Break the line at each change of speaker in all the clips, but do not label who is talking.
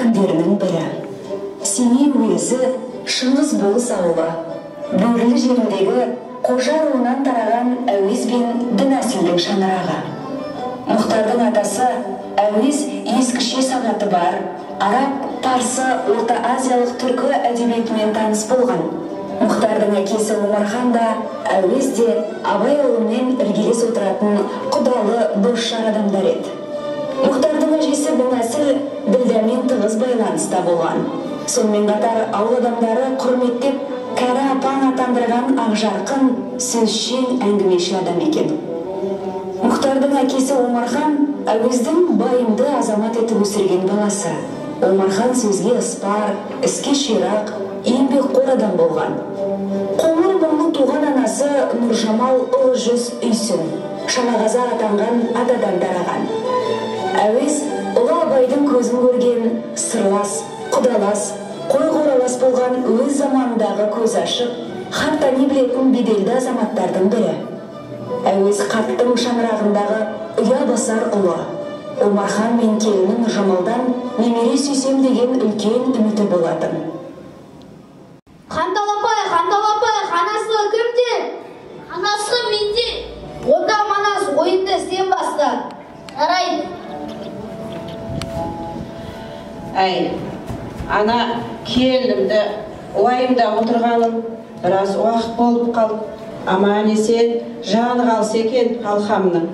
күндерінің бірі. Семей уезі Шыңғыс болыс ауылы. Бөрлі жеріндегі Қожа руынан тараған Әуез бен Дінәсілдің шаңырағы. Мұхтардың атасы Әуез ескіше санаты бар, араб, парсы, Орта Азиялық түркі әдебиетімен таныс болған. Мұхтардың әкесі Омархан да, Әуез де Абай ауылымен іргелес отыратын құдалы дос-жар адамдар еді. Мұхтардың әжесі Дінәсіл Ділдәмен тығыз байланыста болған. Сонымен қатар ауыл адамдары құрметтеп кәрі апаң атандырған ақжарқын, сөзшең, әңгімеші адам екен. Мұхтардың әкесі Омархан Әуездің байымды азамат етіп өсірген баласы. Омархан сөзге ыспар, іске ширақ, еңбекқор адам болған. Қоңыр мұңлы туған анасы Нұржамал ұлы жүз үйсін, Шамағаза атанған атадан дараған. Әуез ұлы Абайдың көзін көрген, сырлас, құдалас, қой қоралас болған өз заманындағы көз ашып, хат тани білетін беделді азаматтардың бірі. Әуез қарттың шаңырағындағы ұя басар ұлы. Омархан мен келіні Нұржамалдан немере сүйсем деген үлкен үміті болатын.
Ханталапай, ханасы кімде? Ханасы менде. Онда манас ойынды сен баста. Жарайды.
Әй, ана келімді уайымда отырғаным біраз уақыт болып қалып, аман есен жаны қалса екен қалқамның.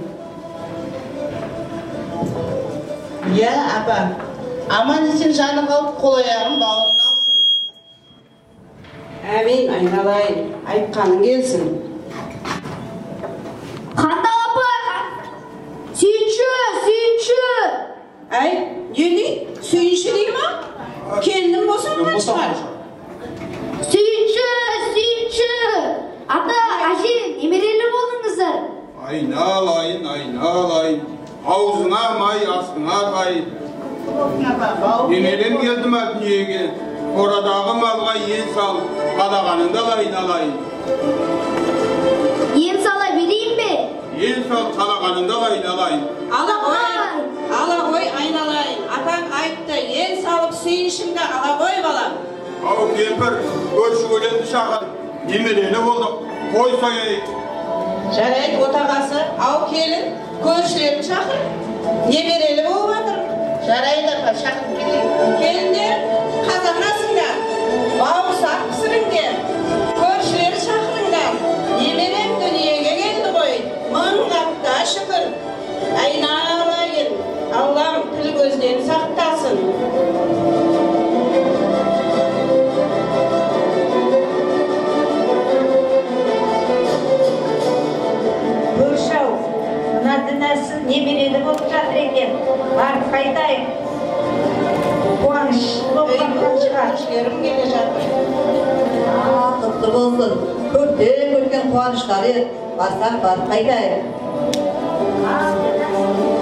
Иә, апа, аман есен жаны қалып, қол аяғын бауырын алсын.
Әмин, айналайын, айтқаның келсін.
Ханталапай, сүйінші.
Әй, не сүйінші дей ма? Келінім болсын ма шығар?
Сүйінші. Ата, әже, немерелі болыңыздар.
Айналайын. Аузыңа май, астыңа қай. Немерем келді ма дүниеге, қорадағы малға ен сал, қалағаныңды айналайын.
Ен сала берейін бе?
Ен сал, қалағаныңды айналайын.
Ала ғой айналайын. Атаң айтты, ен салып сүйіншіңді ала ғой балам.
Ау кемпір, көрші өлеңді шағыр, немерені болдық, қой сояйық.
Жарайды, отағасы, ау келін, көршілерін шақыр. Немерелі болып атыр.
Жарайды, апа, шақыр келейін.
Келіндер, қазанасыңдар, бауырсақ пісіріңдер, көршілерді шақырыңдар. Немерем дүниеге келді ғой, мың қапта шүкір. Айналайын, Аллам тіл көзден сақтасын.
Көрші-ау, мына Дінәсіл немерелі болып жатыр екен. Барып қайтайық. Қуаныш болып шығар.
Көршілерім келе жатыр.
Құтты болсын. Көптен көрген қуаныштары барсақ барып қайтайық.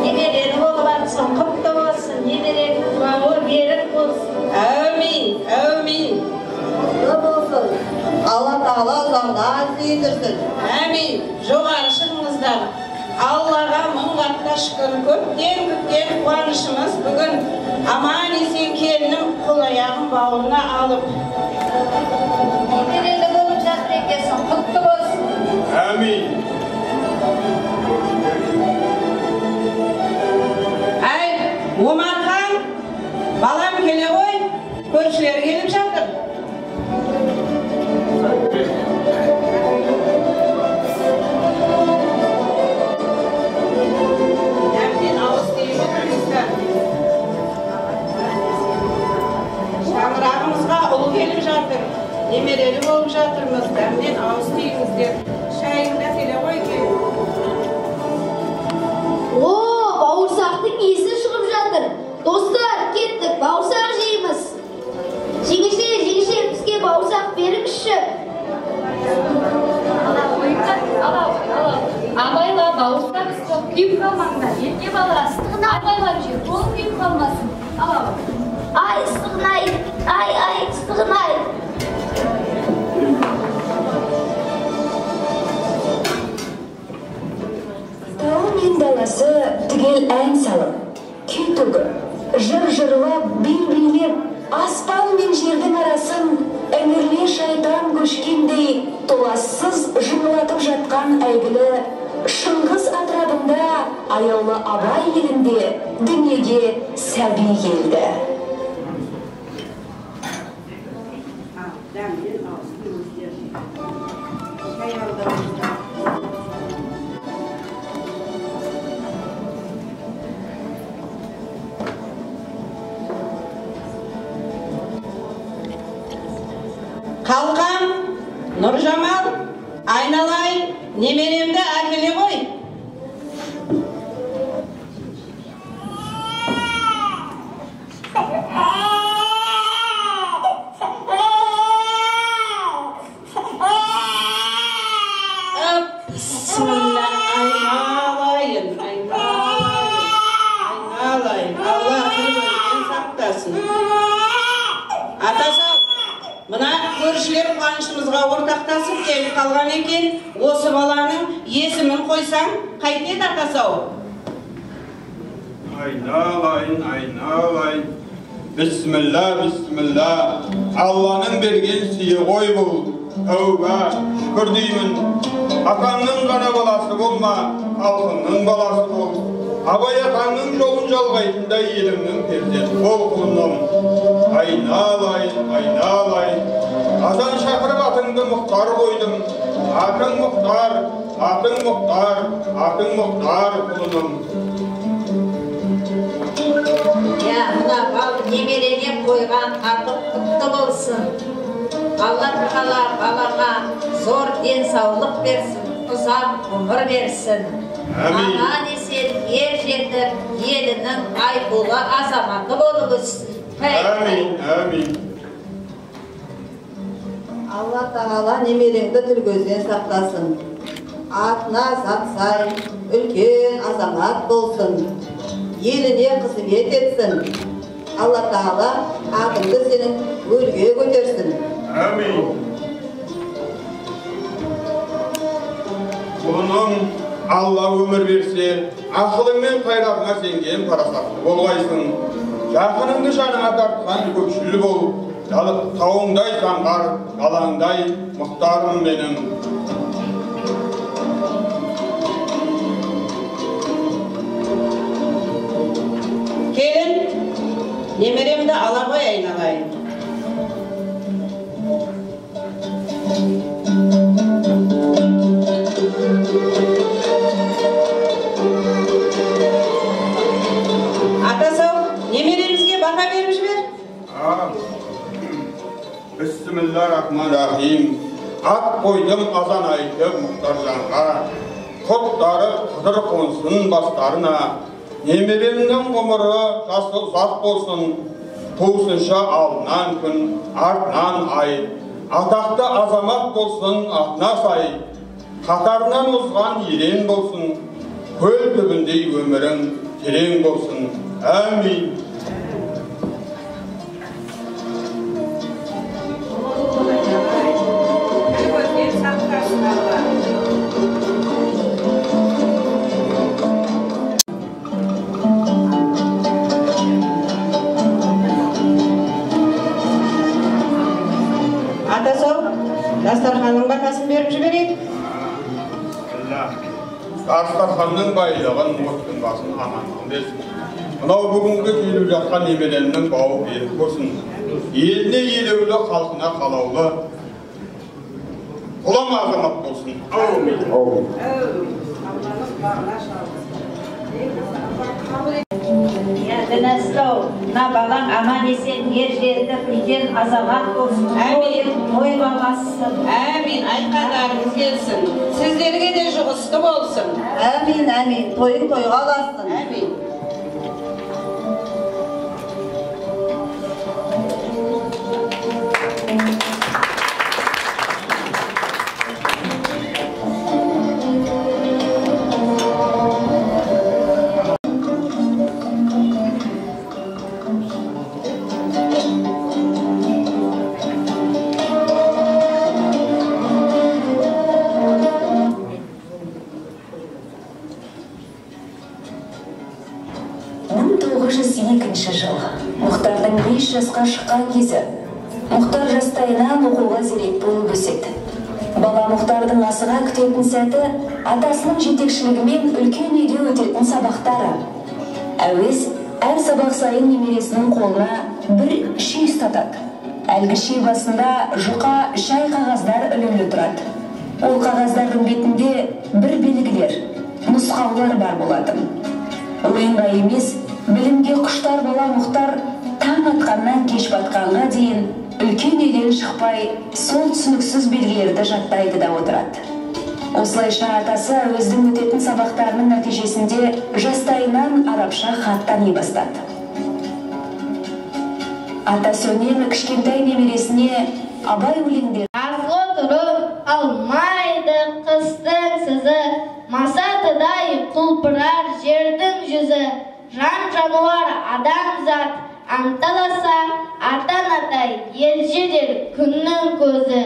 Немерелі болып атсын, құтты болсын. Немерелі бауыр берік болсын.
Әумин.
Құтты болсын. Алла тағала ұзағынан сүйіндірсін.
Әмин. Жоғары шығыңыздар. Аллаға мың қапта шүкір. Көптен күткен қуанышымыз бүгін аман есен келінім қол аяғын бауырына алып.
Немерелі болып жатыр екенсің, құтты болсын.
Әмин.
Әй, Омархан, балам келе ғой, көршілер келіп жатыр. Әбден ауыз тиіп отырыңыздар. Шаңырағымызға ұл келіп жатыр. Немерелі болып жатырмыз. Әбден ауыз тиіңіздер. Шайыңда келе ғой келіп.
Бауырсақтың есі шығып жатыр. Достар, кеттік, бауырсақ жейміз. Жеңеше, бізге бауырсақ беріңізші.
Абайла бауырсақ істеп күйіп қалмаңдар. Ерке бала ыстығына абайлап жер, ол күйіп қалмасын.
Ай, ыстығын-ай, ыстығын-ай.
Тау мен даласы түгел ән салып, күй төгіп, жыр-жырлап, би-билеп Аспан мен жердің арасын әңірле шайтан көшкендей толассыз жымылатып жатқан әйгілі Шыңғыс атырабында аяулы Абай елінде дүниеге сәби келді.
Қалқам, Нұржамал, айналайын, немеремді әкеле ғой. Bismillah, айналайын, Алла күнбөлген сақтасын. Атасау, мына көршілер қуанышымызға ортақтасып келіп қалған екен, осы баланың есімін қойсаң, қайтеді атасау?
Айналайын. Бисмилла. Алланың берген сыйы ғой бұл. Тәуба, шүкір деймін. Атаңның ғана баласы болма, халқыңның баласы бол. Абай атаңның жолын жалғайтындай елімнің перзенті бол құлыным. Айналайын. Азан шақырып атыңды Мұхтар қойдым. Атың Мұхтар құлыным.
Мына бал немереге қойған аты құтты болсын. Алла Тағала балаға зор денсаулық берсін, ұзақ ғұмыр берсін. Аман есен ер жетіп, елінің айтулы азаматы болып өссін.
Амин.
Алла Тағала немереңді тіл-көзден сақтасын. Атына зат сай, үлкен азамат болсын. Еліне қызмет етсін. Алла Тағала атыңды сенің өрге көтерсін.
Амин. Құлыным, Алла өмір берсе, ақылыңмен қайрағыңа сенген парасатты болғайсың. Жақыныңды жаныңа тартқан көкшіл бол. Тауыңдай самғар, алаңдай мұхтарым менің.
Келін, немеремді ала ғой айналайын. Атасау, немеремізге бақа беріп жібер.
Бисмиллахиррахманиррахим. Ат қойдым азан айтып Мұхтар жанға. Құттары қыдыр қонсын бастарына. Немеремнің ғұмыры жасы ұзақ болсын. Туысынша алдынан күн, артынан ай. Атақты азамат болсын, атына сай. Қатарынан ұзған ерен болсын. Көл түбіндей өмірің терең болсын. Әмин.
Дастарханның батасын беріп жіберейік.
Дастарханның байлығын, оттың басын амандығын берсін. Мынау бүгінгі келіп жатқан немеремнің бауы берік болсын. Еліне елеулі, халқына қалаулы. Құлам азамат болсын. Аумин.
Дінәстау, мына балаң аман есен ер жерді үлкен азамат болсын.
Әмин.
Той баласын.
Әмин, айтқандарыңыз келсін. Сіздерге де жұғысты болсын.
Әмин. Тойың тойға аласың.
Әмин.
шыққан кезі. Мұхтар жастайынан оқуға зерек болып өседі. Бала Мұхтардың асыға күтетін сәті атасының жетекшілігімен үлкен үйде өтетін сабақтары. Әуез әр сабақ сайын немересінің қолына бір ши ұстатады. Әлгі ши басында жұқа шай қағаздар ілулі тұрады. Ол қағаздардың бетінде бір белгілер, нұсқаулар бар болатын. Ойынға емес, білімге құштар бала Мұхтар таң атқаннан кеш батқанға дейін үлкен үйден шықпай, сол түсініксіз белгілерді жаттайды да отырады. Осылайша атасы өздің өтетін сабақтарының нәтижесінде жастайынан арабша хат тани бастады. Атасы үнемі кішкентай немересіне абай өлеңдері
Жазғы тұрып алмайды қыстың сызы, масатыдай құлпырар жердің жүзі, жан жануар адамзат анталаса, ата-анатай ел жедер күннің көзі,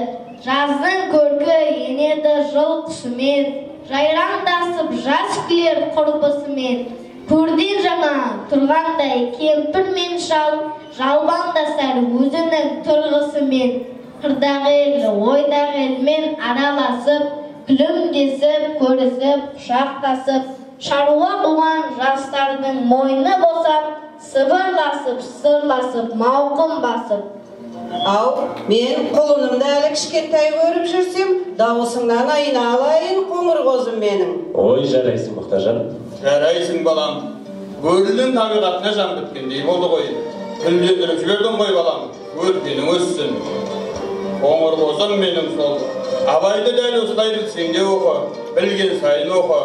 жаздың көркі енеді жыл құсымен, жайраңдасып жас күлер құрбысымен, көрден жаңа тұрғандай кемпір мен шал, жалбаңдасар өзінің тұрғысымен, қырдағы елі ойдағы елмен араласып, күлімдесіп, көрісіп, құшақтасып, шаруа қуған жастардың мойны босап, сыбырласып, сырласып, мауқын басып.
Ау, мен құлынымды әлі кішкентай көріп жүрсем, дауысыңнан айналайын қоңыр қозым менің.
Ой, жарайсың Мұхтаржан.
Жарайсың балам. Көрілдің табиғатына жан біткендей болды ғой. Тілдендіріп жібердің ғой балам. Өркенің өссін. Қоңыр қозым менің сол. Абайды дәл осылай білсең де оқы. Білген сайын оқы.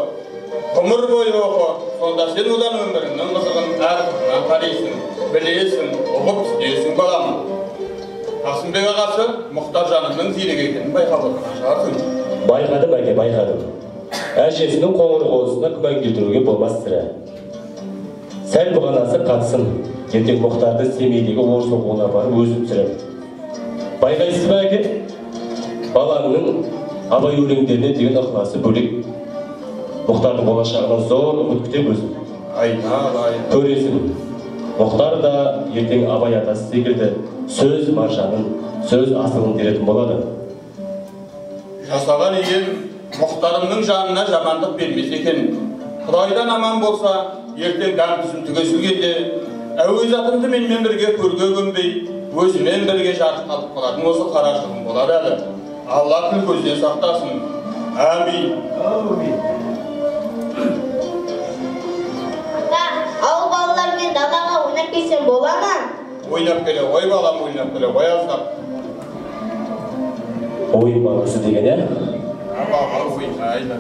Ғұмыр бойы оқы. Сонда сен одан өміріңнің қызығын әрқынан қарайсың. Білесің, ұғып түсінесің балам. Қасымбек ағасы Мұхтаржанымның зерек екенін байқап отырған шығарсың.
Байқадым әке, байқадым. Әжесінің қоңыр қозысына күмән келтіруге болмас сірә. Сәл бұғанасы қатсын. Ертең Мұхтарды Семейдегі орыс оқуына барып өзім түсірем. Байқайсыз ба әке? Балаңның абай өлеңдеріне деген ықыласы бөлек. Мұхтардың болашағынан зор үміт күтем өзім.
Айналайын.
Көресің. Мұхтар да ертең абай атасы секілді сөз маржанын, сөз асылын беретін болады.
Жасаған ием Мұхтарымның жанына жамандық бермес екен. Құдайдан аман болса, ертең дәмдісін түгесілгенде, әуез атымды менімен бірге көрге көмбей, өзімен бірге жарық қалып қалатын осы қарашығым болады әлі. Алла тіл көзден сақтасын. Әмин.
Ал балалармен далаға ойнап келсем бола ма?
Ойнап келе, ой балам, ойнап келе, ой аздап.
Ойын баласы деген ә?
Балалар ойнайды.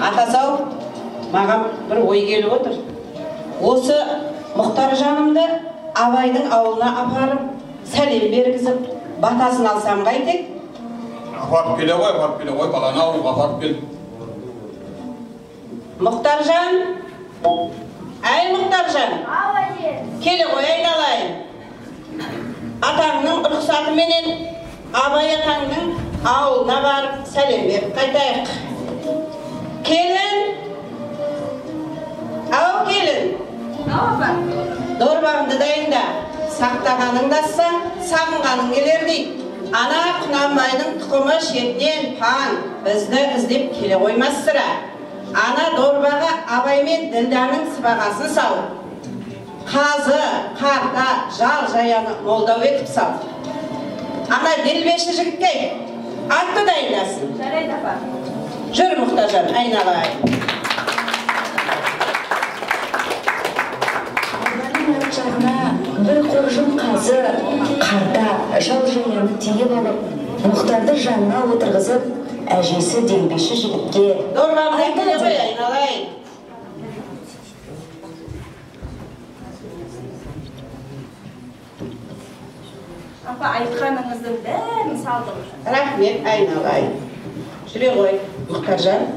Атасау, маған бір ой келіп отыр. Осы Мұхтаржанымды Абайдың ауылына апарып, сәлем бергізіп, батасын алсам қайтек?
Апарып келе ғой, баланы ауылға апарып кел.
Мұхтаржан, әй Мұхтаржан, келе ғой айналайын. Атаңның рұқсатыменен Абай атаңның ауылына барып сәлем беріп қайтайық. Келін, ау келін. Дорбағымды дайында, сақтағаның дасса, сағынғаның келер дейді. Ана Құнанбайдың тұқымы шетінен пан бізді іздеп келе қоймас сірә. Ана дорбаға Абай мен Ділдәнің сыбағасын сал. Қазы, қарта, жал жаяны молдау етіп сал. Ана делбеші жігітке атты дайындасын.
Жарайды апа.
Жүр Мұхтаржан, айналайын.
жағына бір қоржын қазы, қарта, жал жаяны тиіп алып, Мұхтарды жанына отырғызып, әжесі делбеші жігітке
Дорбамды келе ғой, айналайын.
Апа, айтқаныңыздың бәрін салдым.
Рахмет, айналайын. Жүре ғой, Мұхтаржан.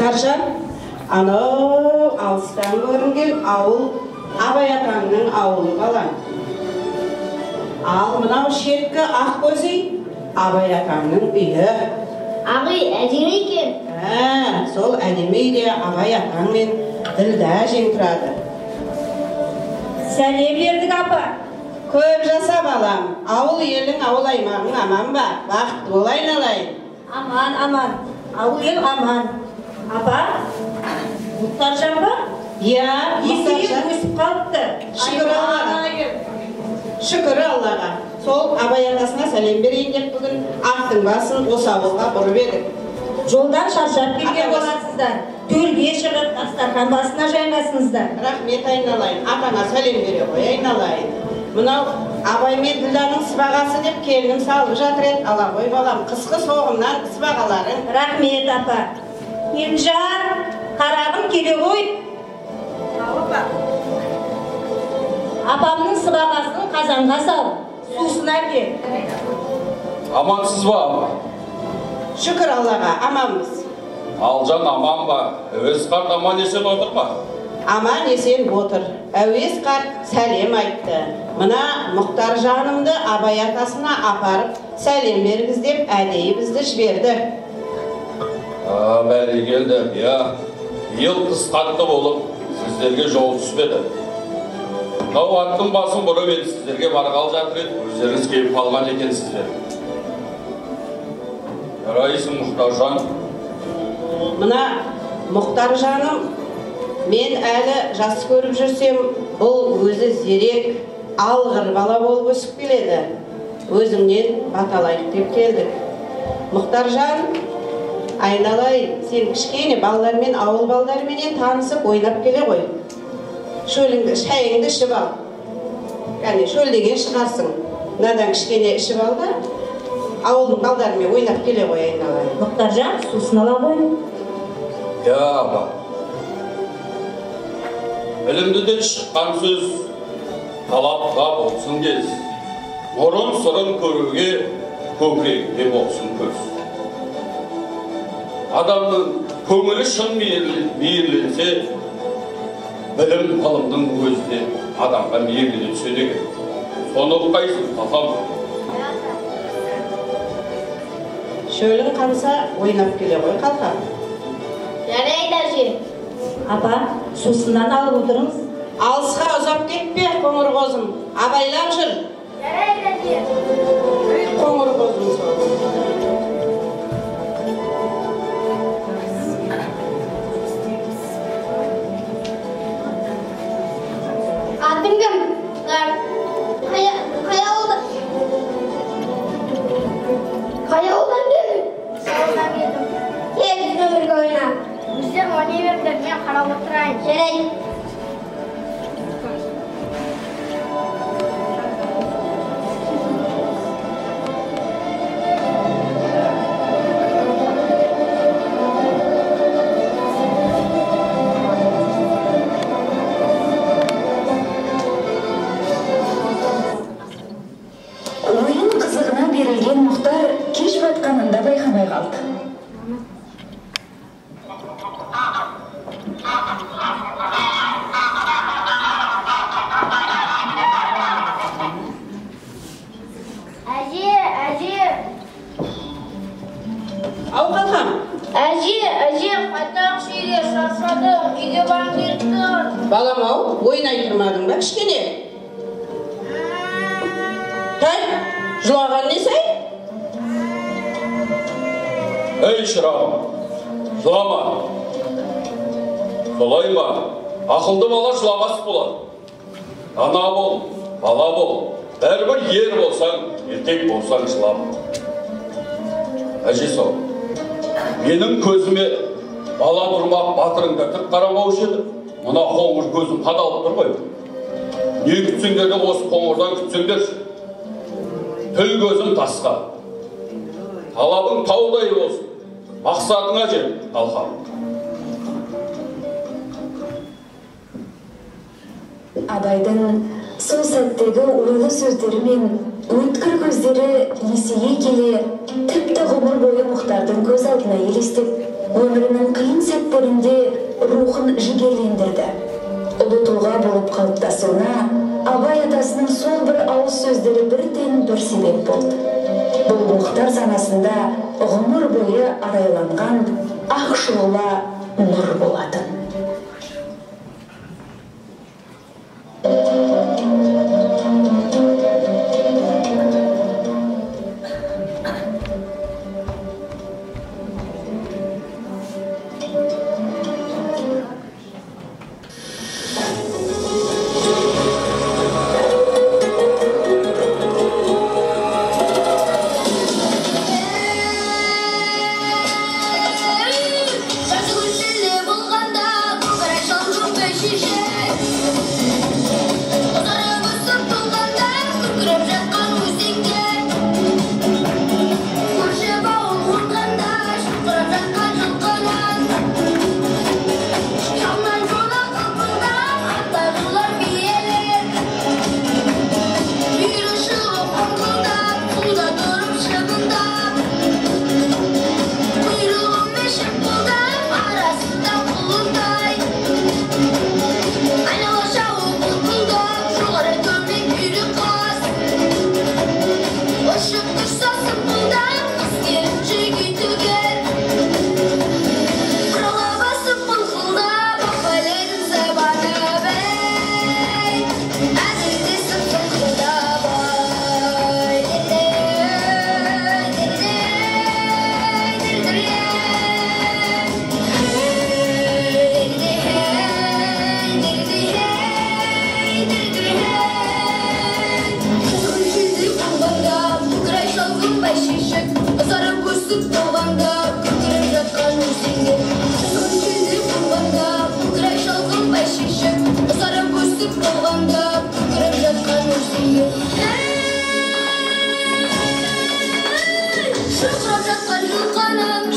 Мұхтаржан, анау алыстан көрінген ауыл Абай атаңның ауылы қалан. Ал мынау шеткі ақ көзей Абай атаңның үйі.
Ағи, әдемі екен.
Сол әдемі үйде Абай атаң мен Ділдә әжең тұрады.
Сәлем бердік апа.
Көп жаса балам, ауыл елдің ауыл аймағың аман ба? Бақытты бол айналайын.
Аман, аман. Ауыл ел аман. Апа, Мұхтаржан ба?
Иә,
Есейіп өсіп қалыпты.
Шүкір Аллаға. Шүкір Аллаға. Сол Абай атасына сәлем берейін деп бүгін ақтың басын осы ауылға бұрып едік.
Жолдан шаршап келген боласыздар. Төрге шығып, дастархан басына жайғасыңыздар.
Рахмет айналайын. Атаңа сәлем бере қой айналайын. Мынау Абай мен Ділдәнің сыбағасы деп келінім салып жатыр еді. Ала қой балам, қысқы соғымнан сыбағаларын.
Рахмет апа. Елжан, қарағым келе ғой. Апамның сыбағасын қазанға сал, сусына кел.
Амансыз ба, апа?
Шүкір Аллаға, аманбыз.
Алжан аман ба? Әуес қарт аман есен отыр ма?
Аман есен отыр. Әуес қарт сәлем айтты. Мына Мұхтар жанымды Абай атасына апарып, сәлем бергіз деп әдейі бізді жіберді.
Бәрі келді, я. Ел қыс қатты болып, сіздерге жол түспеді. Нау аттың басын бұрып еді, сіздерге барғалы жатыр еді, өздеріңіз келіп қалған екенсіздер. Жарайсың, Мұхтаржан.
Мына Мұхтаржаным, мен әлі жас көріп жүрсем, бұл өзі зерек, алғыр бала болып өсіп келеді. Өзіңнен баталайық деп келдік. Мұхтаржан, айналайын, сен кішкене балалармен, ауыл балаларменен танысып ойнап келе ғой. Шөліңді, шайыңды ішіп ал. Яғни шөлдеген шығарсың. Надан кішкене ішіп ал да, ауылдың балдарымен ойнап келе ғой айналайын.
Мұхтаржан, сусын ала ғой.
Я, апа. Білімдіден шыққан сөз талапқа болсын кез. Мұрын сырын көруге көкіректе болсын көз. Адамның көңілі шын мейірленсе, білім ғылымның өзіне адамға мейірлене түседі екен. Соны ұқпайсың, папам.
Шөлің қанса ойнап келе ғой қалқа.
Жарайды әже.
Апа, сусыннан алып отырыңыз.
Алысқа ұзап кетпе, қоңыр қозым. Абайлап жүр.
Жарайды әже.
Қоңыр қозым сол.
Атың кім? Қай ауылдан келдің? Ауылдан келдім. Кел, біздің өмірге ойна. Біздер ойнай беріңдер, мен қарап отырайын. Жарайды.
Ойын қызығына берілген Мұхтар кеш батқанында байқамай қалды.
Әже.
Ау қалқам.
Әже, қайтақ шүйге шаршадым, үйге барып кеттім.
Балам ау, ойнай тұрмадың ба кішкене? Тай, жылаған несі?
Ей шырағым, жылама. Солай ма? Ақылды бала жыламас болады. Ана бол, бала бол. Бәрібір ер болсаң, еркек болсаң жылама. Әже сол, менің көзіме бала тұрмақ батырыңда тік қарамаушы еді. Мына қоңыр көзім қадалып тұр ғой. Не күтсеңдер де осы қоңырдан күтсеңдерші. Тіл көзім тасқа. Талабың таудай болсын. Мақсатыңа жет, қалқам.
Абайдың сол сәттегі ойлы сөздері мен өткір көздері есейе келе, тіпті ғұмыр бойы Мұхтардың көз алдына елестеп өмірінің қиын сәттерінде рухын жігерлендірді. Ұлы тұлға болып қалыптасуына Абай атасының сол бір ауыз сөздері бірден бір себеп болды. Бұл мұхтар санасында ғұмыр бойы арайланған ақ шұғыла нұр болатын.
Şıkrap жатқан жылқының